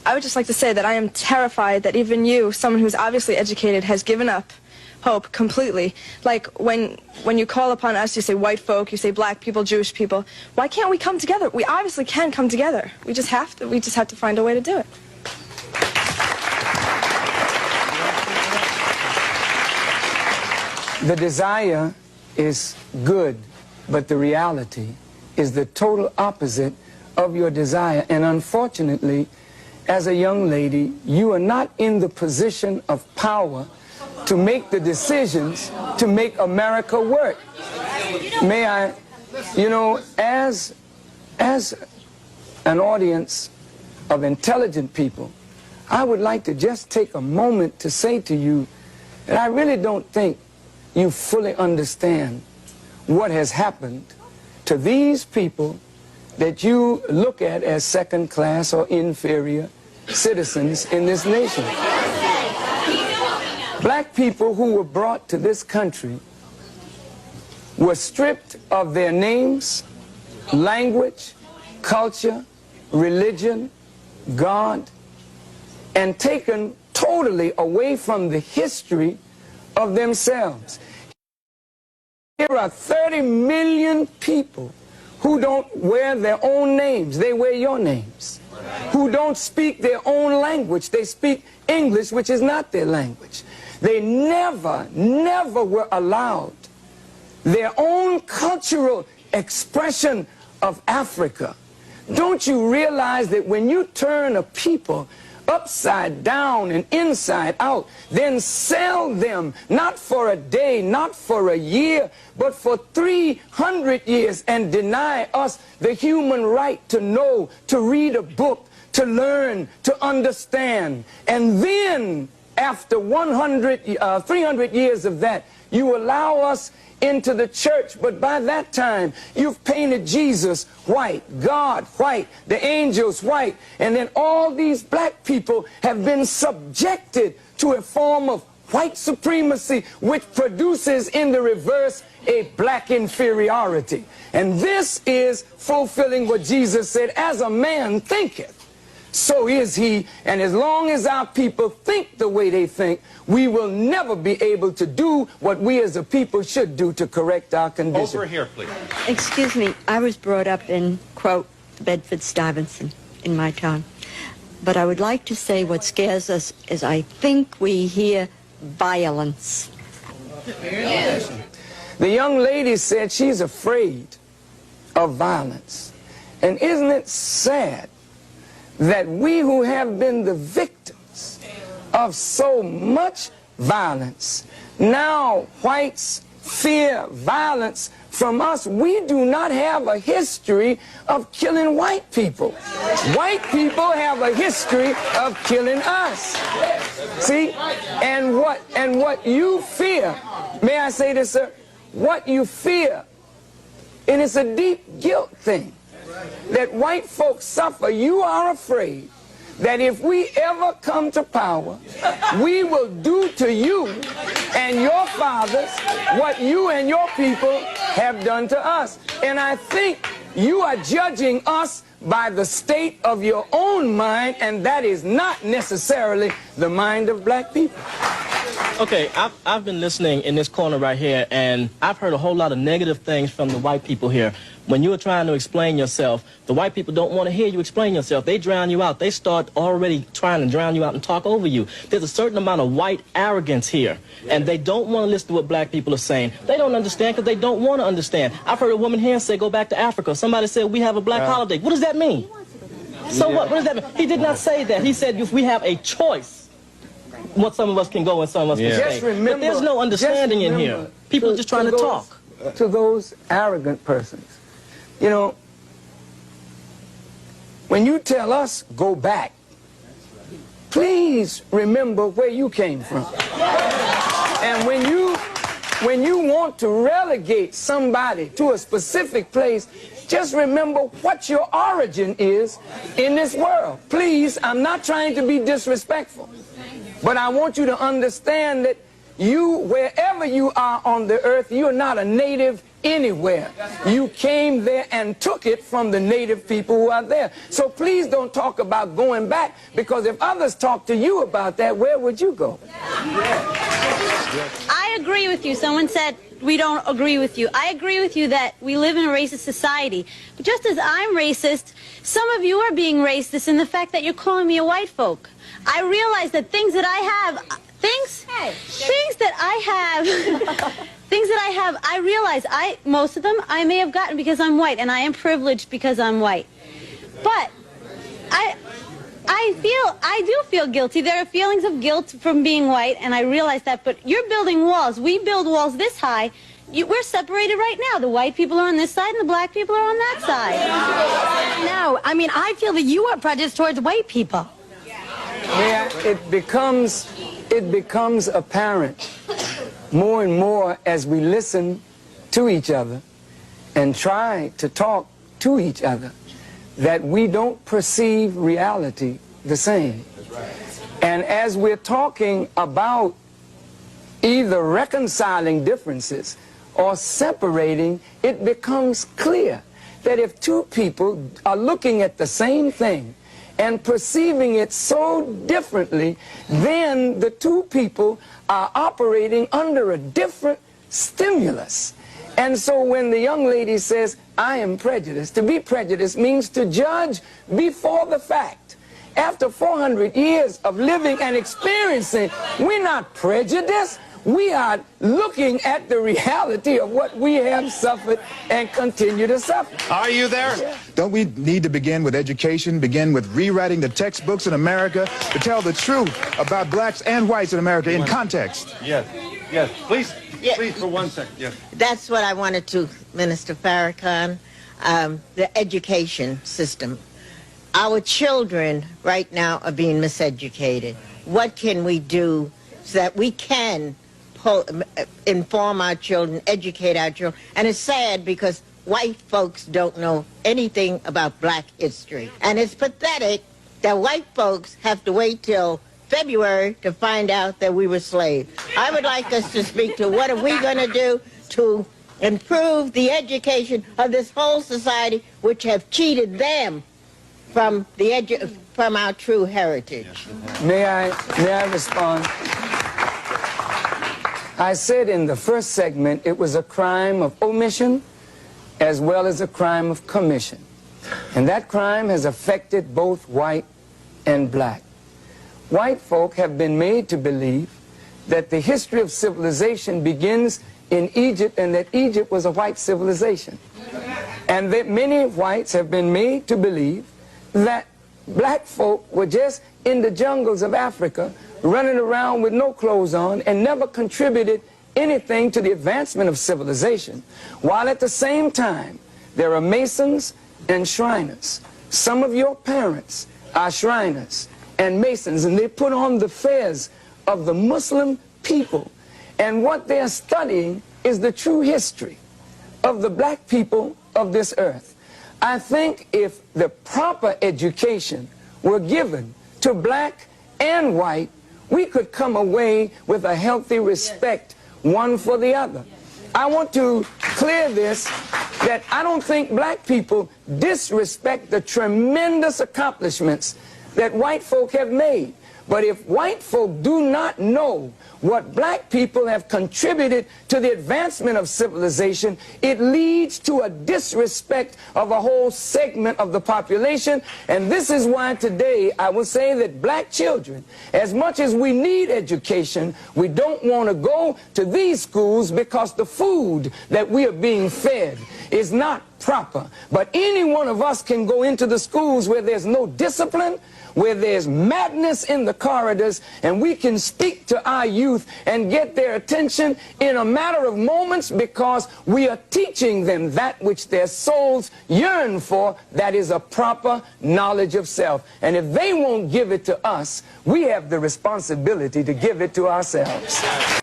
I would just like to say that I am terrified that even you, someone who's obviously educated, has given up hope completely. Like when you call upon us, you say white folk, you say black people, Jewish people. Why can't we come together? We obviously can come together. We just have to find a way to do it. The desire is good, but the reality is the total opposite of your desire. And unfortunately, as a young lady, you are not in the position of power to make the decisions to make America work. May I, you know, as an audience of intelligent people, I would like to just take a moment to say to you that I really don't think you fully understand what has happened to these people that you look at as second class or inferior citizens in this nation. Black people who were brought to this country were stripped of their names, language, culture, religion, God, and taken totally away from the history of themselves. Here are 30 million people who don't wear their own names, they wear your names. Who don't speak their own language, they speak English, which is not their language. They never were allowed their own cultural expression of Africa. Don't you realize that when you turn a people upside down and inside out, then sell them not for a day, not for a year, but for 300 years, and deny us the human right to know, to read a book, to learn, to understand. And then after 300 years of that, you allow us into the church, but by that time you've painted Jesus white, God white, the angels white, and then all these black people have been subjected to a form of white supremacy, which produces in the reverse a black inferiority. And this is fulfilling what Jesus said, as a man thinketh, so is he. And as long as our people think the way they think, we will never be able to do what we as a people should do to correct our condition. Over here, please. Excuse me, I was brought up in, quote, Bedford-Stuyvesant in my time. But I would like to say what scares us is I think we hear violence. Yes. The young lady said she's afraid of violence. And isn't it sad that we who have been the victims of so much violence, now whites fear violence from us? We do not have a history of killing white people. White people have a history of killing us. See? And what you fear, may I say this, sir? What you fear, and it's a deep guilt thing, that white folks suffer. You are afraid that if we ever come to power, we will do to you and your fathers what you and your people have done to us. And I think you are judging us by the state of your own mind, and that is not necessarily the mind of black people. Okay, I've been listening in this corner right here, and I've heard a whole lot of negative things from the white people here. When you are trying to explain yourself, the white people don't want to hear you explain yourself. They drown you out. They start already trying to drown you out and talk over you. There's a certain amount of white arrogance here, and they don't want to listen to what black people are saying. They don't understand because they don't want to understand. I've heard a woman here say, go back to Africa. Somebody said, we have a black holiday. What does that mean? So what does that mean? He did not say that. He said, if we have a choice, what some of us can go and some of us can stay. But there's no understanding in here. People are just trying to talk. To those arrogant persons, you know, when you tell us go back, please remember where you came from. And when you want to relegate somebody to a specific place, just remember what your origin is in this world. Please, I'm not trying to be disrespectful, but I want you to understand that you, wherever you are on the earth, you're not a native anywhere. You came there and took it from the native people who are there. So please don't talk about going back, because if others talk to you about that, where would you go? I agree with you. Someone said we don't agree with you. I agree with you that we live in a racist society. But just as I'm racist, some of you are being racist in the fact that you're calling me a white folk. I realize that things that I have, things that I have, I realize most of them I may have gotten because I'm white, and I am privileged because I'm white. But I do feel guilty. There are feelings of guilt from being white, and I realize that. But you're building walls. We build walls this high. We're separated right now. The white people are on this side, and the black people are on that side. No, I mean, I feel that you are prejudiced towards white people. Yeah, it becomes apparent more and more as we listen to each other and try to talk to each other that we don't perceive reality the same. And as we're talking about either reconciling differences or separating, it becomes clear that if two people are looking at the same thing and perceiving it so differently, then the two people are operating under a different stimulus. And so when the young lady says, I am prejudiced, to be prejudiced means to judge before the fact. After 400 years of living and experiencing, we're not prejudiced. We are looking at the reality of what we have suffered and continue to suffer. Are you there? Yeah. Don't we need to begin with education, begin with rewriting the textbooks in America to tell the truth about blacks and whites in America in context? Yes, yes. Please, Yeah. please, for 1 second. Yes. That's what I wanted to, Minister Farrakhan, the education system. Our children right now are being miseducated. What can we do so that we can inform our children, educate our children? And it's sad because white folks don't know anything about black history. And it's pathetic that white folks have to wait till February to find out that we were slaves. I would like us to speak to what are we going to do to improve the education of this whole society, which have cheated them from our true heritage. May I respond? I said in the first segment it was a crime of omission as well as a crime of commission. And that crime has affected both white and black. White folk have been made to believe that the history of civilization begins in Egypt and that Egypt was a white civilization. And that many whites have been made to believe that black folk were just in the jungles of Africa running around with no clothes on and never contributed anything to the advancement of civilization, while at the same time there are Masons and Shriners. Some of your parents are Shriners and Masons, and they put on the fez of the Muslim people, and what they're studying is the true history of the black people of this earth. I think if the proper education were given to black and white, we could come away with a healthy respect one for the other. I want to clear this, that I don't think black people disrespect the tremendous accomplishments that white folk have made. But if white folk do not know what black people have contributed to the advancement of civilization, it leads to a disrespect of a whole segment of the population. And this is why today I will say that black children, as much as we need education, we don't want to go to these schools because the food that we are being fed is not proper. But any one of us can go into the schools where there's no discipline, where there's madness in the corridors, and we can speak to our youth and get their attention in a matter of moments, because we are teaching them that which their souls yearn for, that is a proper knowledge of self. And if they won't give it to us, we have the responsibility to give it to ourselves.